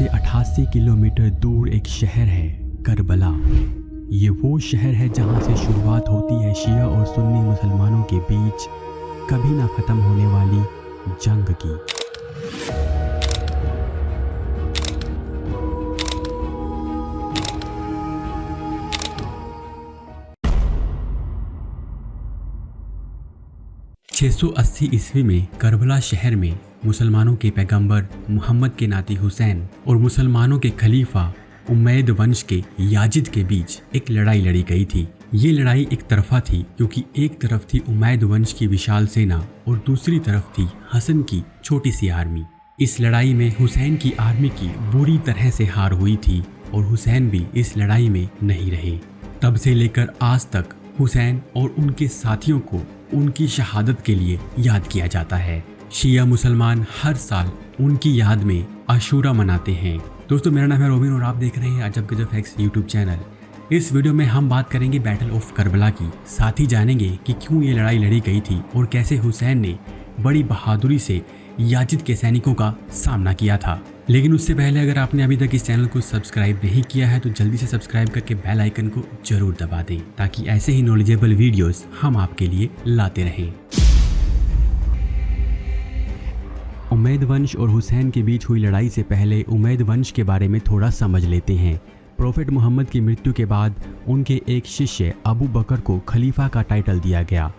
से 88 किलोमीटर दूर एक शहर है करबला। ये वो शहर है जहाँ से शुरुआत होती है शिया और सुन्नी मुसलमानों के बीच कभी ना ख़त्म होने वाली जंग की। 680 ईस्वी में करबला शहर में मुसलमानों के पैगंबर मोहम्मद के नाती हुसैन और मुसलमानों के खलीफा उमैद वंश के याजिद के बीच एक लड़ाई लड़ी गई थी। ये लड़ाई एक तरफा थी क्योंकि एक तरफ थी उमैद वंश की विशाल सेना और दूसरी तरफ थी हसन की छोटी सी आर्मी। इस लड़ाई में हुसैन की आर्मी की बुरी तरह से हार हुई थी और हुसैन भी इस लड़ाई में नहीं रहे। तब से लेकर आज तक हुसैन और उनके साथियों को उनकी शहादत के लिए याद किया जाता है। शिया मुसलमान हर साल उनकी याद में आशूरा मनाते हैं। दोस्तों, मेरा नाम है रोबिन और आप देख रहे हैं अजब गजब फैक्ट्स यूट्यूब चैनल। इस वीडियो में हम बात करेंगे बैटल ऑफ करबला की, साथ ही जानेंगे कि क्यों ये लड़ाई लड़ी गई थी और कैसे हुसैन ने बड़ी बहादुरी से याजिद के सैनिकों का सामना किया था। लेकिन उससे पहले अगर आपने अभी तक इस चैनल को सब्सक्राइब नहीं किया है तो जल्दी से सब्सक्राइब करके बेल आइकन को जरूर दबा दें ताकि ऐसे ही नॉलेजेबल वीडियोस हम आपके लिए लाते रहें। उमैद वंश और हुसैन के बीच हुई लड़ाई से पहले उमैद वंश के बारे में थोड़ा समझ लेते हैं। प्रोफेट मोहम्मद की मृत्यु के बाद उनके एक शिष्य अबू बकर को खलीफा का टाइटल दिया गया।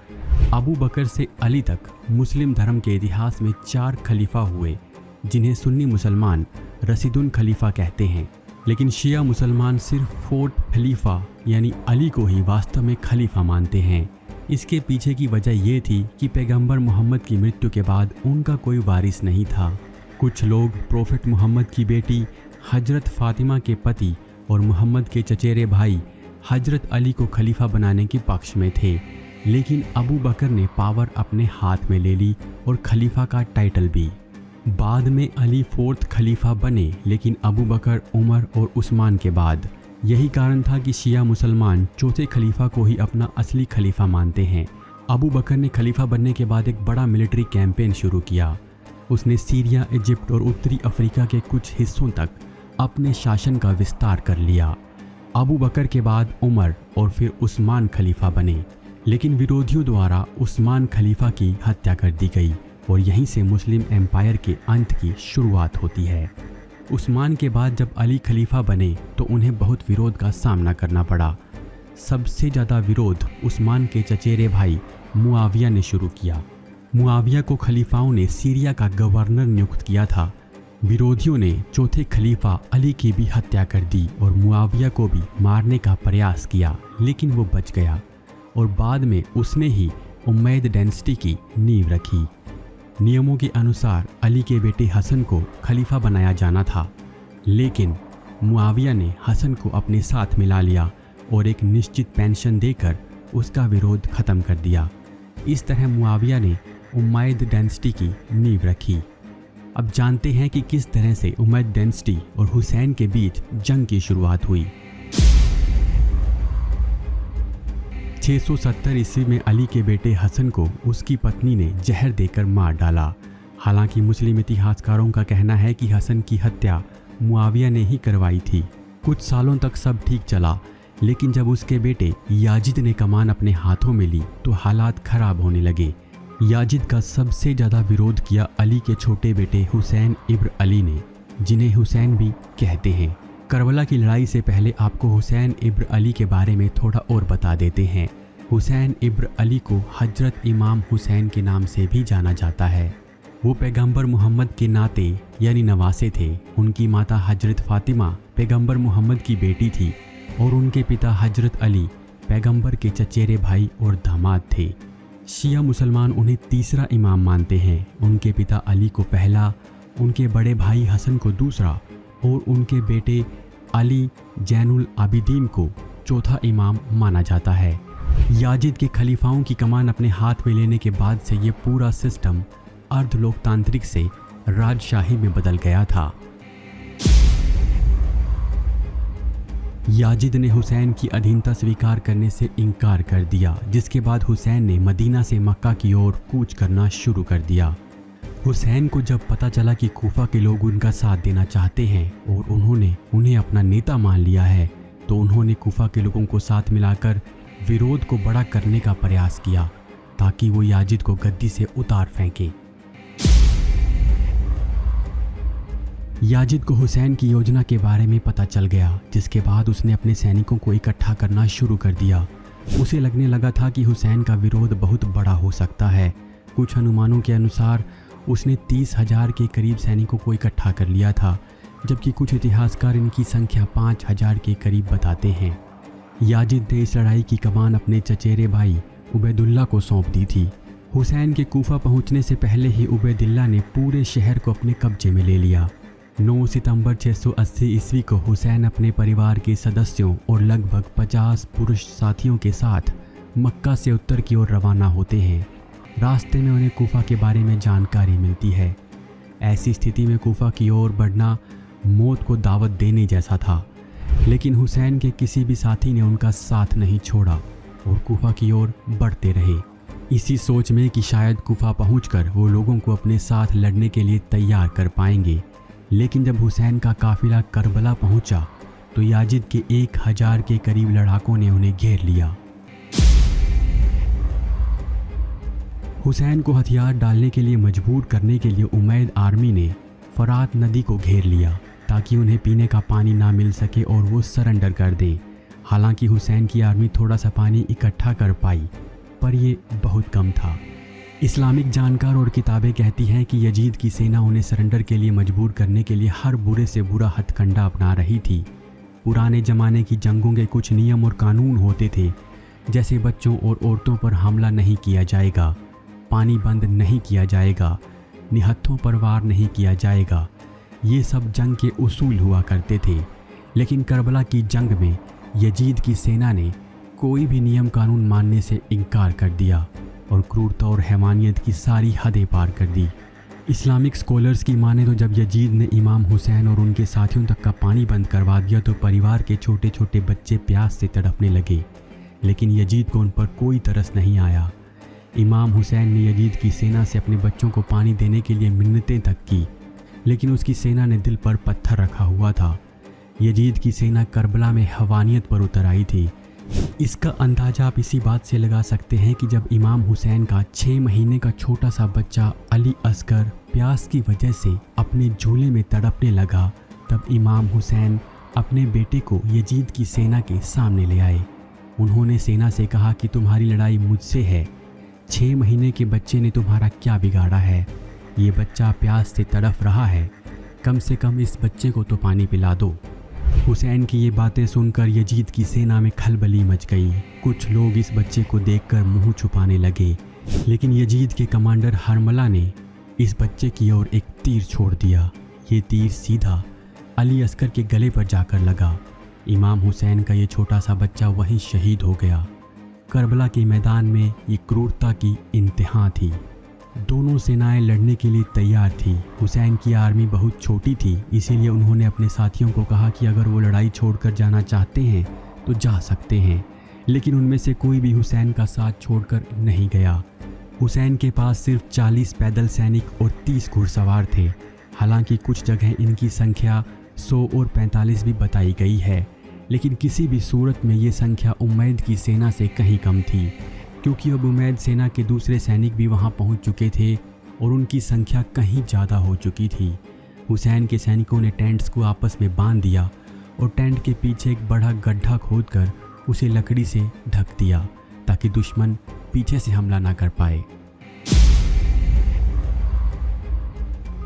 अबू बकर से अली तक मुस्लिम धर्म के इतिहास में 4 खलीफा हुए जिन्हें सुन्नी मुसलमान रशीदुन खलीफा कहते हैं, लेकिन शिया मुसलमान सिर्फ फोर्थ खलीफा यानी अली को ही वास्तव में खलीफा मानते हैं। इसके पीछे की वजह ये थी कि पैगंबर मोहम्मद की मृत्यु के बाद उनका कोई वारिस नहीं था। कुछ लोग प्रोफेट मोहम्मद की बेटी हजरत फातिमा के पति और मोहम्मद के चचेरे भाई हजरत अली को खलीफा बनाने के पक्ष में थे, लेकिन अबू बकर ने पावर अपने हाथ में ले ली और खलीफा का टाइटल भी। बाद में अली फोर्थ खलीफा बने, लेकिन अबू बकर, उमर और उस्मान के बाद। यही कारण था कि शिया मुसलमान चौथे खलीफा को ही अपना असली खलीफा मानते हैं। अबू बकर ने खलीफा बनने के बाद एक बड़ा मिलिट्री कैंपेन शुरू किया। उसने सीरिया, इजिप्ट और उत्तरी अफ्रीका के कुछ हिस्सों तक अपने शासन का विस्तार कर लिया। अबू बकर के बाद उमर और फिर उस्मान खलीफा बने, लेकिन विरोधियों द्वारा उस्मान खलीफा की हत्या कर दी गई और यहीं से मुस्लिम एम्पायर के अंत की शुरुआत होती है। उस्मान के बाद जब अली खलीफा बने तो उन्हें बहुत विरोध का सामना करना पड़ा। सबसे ज़्यादा विरोध उस्मान के चचेरे भाई मुआविया ने शुरू किया। मुआविया को खलीफाओं ने सीरिया का गवर्नर नियुक्त किया था। विरोधियों ने चौथे खलीफा अली की भी हत्या कर दी और मुआविया को भी मारने का प्रयास किया, लेकिन वो बच गया और बाद में उसने ही उमैद डायनेस्टी की नींव रखी। नियमों के अनुसार अली के बेटे हसन को खलीफा बनाया जाना था, लेकिन मुआविया ने हसन को अपने साथ मिला लिया और एक निश्चित पेंशन देकर उसका विरोध खत्म कर दिया। इस तरह मुआविया ने उमैद डायनेस्टी की नींव रखी। अब जानते हैं कि किस तरह से उमैद डायनेस्टी और हुसैन के बीच जंग की शुरुआत हुई। 670 ईस्वी में अली के बेटे हसन को उसकी पत्नी ने जहर देकर मार डाला। हालांकि मुस्लिम इतिहासकारों का कहना है कि हसन की हत्या मुआविया ने ही करवाई थी। कुछ सालों तक सब ठीक चला, लेकिन जब उसके बेटे याजिद ने कमान अपने हाथों में ली तो हालात खराब होने लगे। याजिद का सबसे ज़्यादा विरोध किया अली के छोटे बेटे हुसैन इब्न अली ने, जिन्हें हुसैन भी कहते हैं। करबला की लड़ाई से पहले आपको हुसैन इब्न अली के बारे में थोड़ा और बता देते हैं। हुसैन इब्न अली को हजरत इमाम हुसैन के नाम से भी जाना जाता है। वो पैगंबर मोहम्मद के नाते यानी नवासे थे। उनकी माता हजरत फातिमा पैगंबर मोहम्मद की बेटी थी और उनके पिता हजरत अली पैगंबर के चचेरे भाई और दामाद थे। शिया मुसलमान उन्हें तीसरा इमाम मानते हैं। उनके पिता अली को पहला, उनके बड़े भाई हसन को दूसरा और उनके बेटे अली जैनुल आबिदीन को चौथा इमाम माना जाता है। याजिद के खलीफाओं की कमान अपने हाथ में लेने के बाद से ये पूरा सिस्टम अर्ध लोकतांत्रिक से राजशाही में बदल गया था। याजिद ने हुसैन की अधीनता स्वीकार करने से इनकार कर दिया, जिसके बाद हुसैन ने मदीना से मक्का की ओर कूच करना शुरू कर दिया। हुसैन को जब पता चला कि कूफा के लोग उनका साथ देना चाहते हैं और उन्होंने उन्हें अपना नेता मान लिया है, तो उन्होंने कूफा के लोगों को साथ मिलाकर विरोध को बड़ा करने का प्रयास किया ताकि वो याजिद को गद्दी से उतार फेंके। याजिद को हुसैन की योजना के बारे में पता चल गया, जिसके बाद उसने अपने सैनिकों को इकट्ठा करना शुरू कर दिया। उसे लगने लगा था कि हुसैन का विरोध बहुत बड़ा हो सकता है। कुछ अनुमानों के अनुसार उसने 30,000 के करीब सैनिकों को इकट्ठा कर लिया था, जबकि कुछ इतिहासकार इनकी संख्या 5,000 के करीब बताते हैं। याजिद ने इस लड़ाई की कमान अपने चचेरे भाई उबैदुल्ला को सौंप दी थी। हुसैन के कूफा पहुंचने से पहले ही उबैदुल्ला ने पूरे शहर को अपने कब्जे में ले लिया। 9 सितंबर 680 ईस्वी को हुसैन अपने परिवार के सदस्यों और लगभग 50 पुरुष साथियों के साथ मक्का से उत्तर की ओर रवाना होते हैं। रास्ते में उन्हें कूफा के बारे में जानकारी मिलती है। ऐसी स्थिति में कूफा की ओर बढ़ना मौत को दावत देने जैसा था, लेकिन हुसैन के किसी भी साथी ने उनका साथ नहीं छोड़ा और कूफा की ओर बढ़ते रहे, इसी सोच में कि शायद कूफा पहुंचकर वो लोगों को अपने साथ लड़ने के लिए तैयार कर पाएंगे। लेकिन जब हुसैन का काफिला करबला पहुंचा तो याजिद के 1,000 के करीब लड़ाकों ने उन्हें घेर लिया। हुसैन को हथियार डालने के लिए मजबूर करने के लिए उमैद आर्मी ने फरात नदी को घेर लिया ताकि उन्हें पीने का पानी ना मिल सके और वो सरेंडर कर दें। हालांकि हुसैन की आर्मी थोड़ा सा पानी इकट्ठा कर पाई, पर ये बहुत कम था। इस्लामिक जानकार और किताबें कहती हैं कि यजीद की सेना उन्हें सरेंडर के लिए मजबूर करने के लिए हर बुरे से बुरा हथकंडा अपना रही थी। पुराने ज़माने की जंगों के कुछ नियम और कानून होते थे, जैसे बच्चों और औरतों पर हमला नहीं किया जाएगा, पानी बंद नहीं किया जाएगा, निहत्थों पर वार नहीं किया जाएगा। ये सब जंग के उसूल हुआ करते थे। लेकिन करबला की जंग में यजीद की सेना ने कोई भी नियम कानून मानने से इनकार कर दिया और क्रूरता और हैवानियत की सारी हदें पार कर दी। इस्लामिक स्कॉलर्स की माने तो जब यजीद ने इमाम हुसैन और उनके साथियों तक का पानी बंद करवा दिया तो परिवार के छोटे छोटे बच्चे प्यास से तड़पने लगे, लेकिन यजीद को उन पर कोई तरस नहीं आया। इमाम हुसैन ने यजीद की सेना से अपने बच्चों को पानी देने के लिए मिन्नतें तक की, लेकिन उसकी सेना ने दिल पर पत्थर रखा हुआ था। यजीद की सेना करबला में हवानियत पर उतर आई थी। इसका अंदाजा आप इसी बात से लगा सकते हैं कि जब इमाम हुसैन का 6 महीने का छोटा सा बच्चा अली असगर प्यास की वजह से अपने झूले में तड़पने लगा, तब इमाम हुसैन अपने बेटे को यजीद की सेना के सामने ले आए। उन्होंने सेना से कहा कि तुम्हारी लड़ाई मुझसे है, 6 महीने के बच्चे ने तुम्हारा क्या बिगाड़ा है? ये बच्चा प्यास से तड़प रहा है, कम से कम इस बच्चे को तो पानी पिला दो। हुसैन की ये बातें सुनकर यजीद की सेना में खलबली मच गई। कुछ लोग इस बच्चे को देखकर मुंह छुपाने लगे, लेकिन यजीद के कमांडर हरमला ने इस बच्चे की ओर एक तीर छोड़ दिया। ये तीर सीधा अली अस्कर के गले पर जाकर लगा। इमाम हुसैन का ये छोटा सा बच्चा वहीं शहीद हो गया। करबला के मैदान में ये क्रूरता की इंतहा थी। दोनों सेनाएं लड़ने के लिए तैयार थी। हुसैन की आर्मी बहुत छोटी थी, इसीलिए उन्होंने अपने साथियों को कहा कि अगर वो लड़ाई छोड़कर जाना चाहते हैं तो जा सकते हैं, लेकिन उनमें से कोई भी हुसैन का साथ छोड़कर नहीं गया। हुसैन के पास सिर्फ 40 पैदल सैनिक और 30 घुड़सवार थे। हालांकि कुछ जगह इनकी संख्या 100 और 45 भी बताई गई है, लेकिन किसी भी सूरत में ये संख्या उमैद की सेना से कहीं कम थी, क्योंकि अब उमैद सेना के दूसरे सैनिक भी वहां पहुंच चुके थे और उनकी संख्या कहीं ज़्यादा हो चुकी थी। हुसैन के सैनिकों ने टेंट्स को आपस में बांध दिया और टेंट के पीछे एक बड़ा गड्ढा खोदकर उसे लकड़ी से ढक दिया ताकि दुश्मन पीछे से हमला ना कर पाए।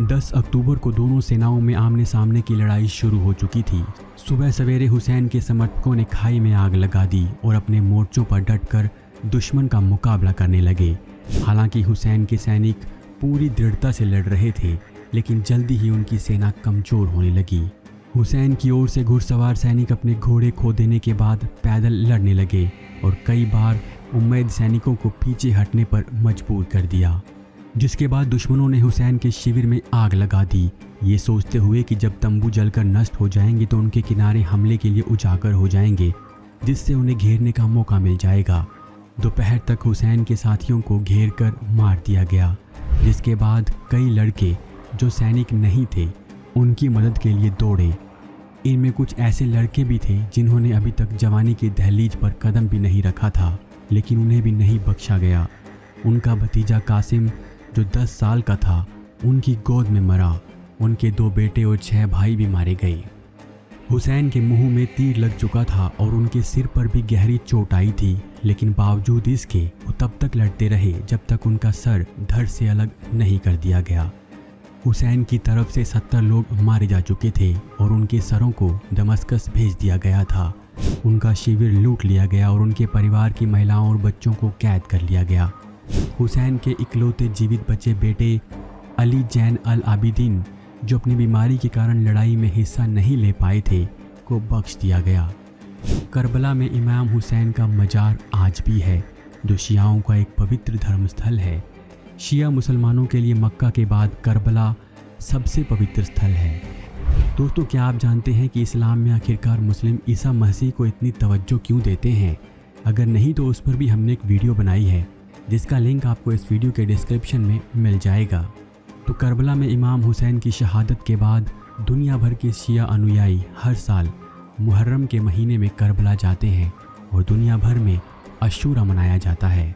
10 अक्टूबर को दोनों सेनाओं में आमने सामने की लड़ाई शुरू हो चुकी थी। सुबह सवेरे हुसैन के समर्थकों ने खाई में आग लगा दी और अपने मोर्चों पर डटकर दुश्मन का मुकाबला करने लगे। हालांकि हुसैन के सैनिक पूरी दृढ़ता से लड़ रहे थे, लेकिन जल्दी ही उनकी सेना कमज़ोर होने लगी। हुसैन की ओर से घुड़सवार सैनिक अपने घोड़े खो देने के बाद पैदल लड़ने लगे और कई बार उम्मैद सैनिकों को पीछे हटने पर मजबूर कर दिया, जिसके बाद दुश्मनों ने हुसैन के शिविर में आग लगा दी, ये सोचते हुए कि जब तंबू जलकर नष्ट हो जाएंगे तो उनके किनारे हमले के लिए उजागर हो जाएंगे, जिससे उन्हें घेरने का मौका मिल जाएगा। दोपहर तक हुसैन के साथियों को घेर कर मार दिया गया। जिसके बाद कई लड़के जो सैनिक नहीं थे उनकी मदद के लिए दौड़े। इनमें कुछ ऐसे लड़के भी थे जिन्होंने अभी तक जवानी की दहलीज पर कदम भी नहीं रखा था, लेकिन उन्हें भी नहीं बख्शा गया। उनका भतीजा कासिम जो 10 साल का था उनकी गोद में मरा। उनके 2 बेटे और 6 भाई भी मारे गए। हुसैन के मुंह में तीर लग चुका था और उनके सिर पर भी गहरी चोट आई थी, लेकिन बावजूद इसके वो तब तक लड़ते रहे जब तक उनका सर धड़ से अलग नहीं कर दिया गया। हुसैन की तरफ से 70 लोग मारे जा चुके थे और उनके सरों को दमस्कस भेज दिया गया था। उनका शिविर लूट लिया गया और उनके परिवार की महिलाओं और बच्चों को कैद कर लिया गया। हुसैन के इकलौते जीवित बचे बेटे अली जैन अल आबिदीन, जो अपनी बीमारी के कारण लड़ाई में हिस्सा नहीं ले पाए थे, को बख्श दिया गया। करबला में इमाम हुसैन का मजार आज भी है, जो शियाओं का एक पवित्र धर्मस्थल है। शिया मुसलमानों के लिए मक्का के बाद करबला सबसे पवित्र स्थल है। दोस्तों, क्या आप जानते हैं कि इस्लाम में आखिरकार मुस्लिम ईसा मसीह को इतनी तवज्जो क्यों देते हैं? अगर नहीं तो उस पर भी हमने एक वीडियो बनाई है, जिसका लिंक आपको इस वीडियो के डिस्क्रिप्शन में मिल जाएगा। तो करबला में इमाम हुसैन की शहादत के बाद दुनिया भर के शिया अनुयायी हर साल मुहर्रम के महीने में करबला जाते हैं और दुनिया भर में अशूरा मनाया जाता है।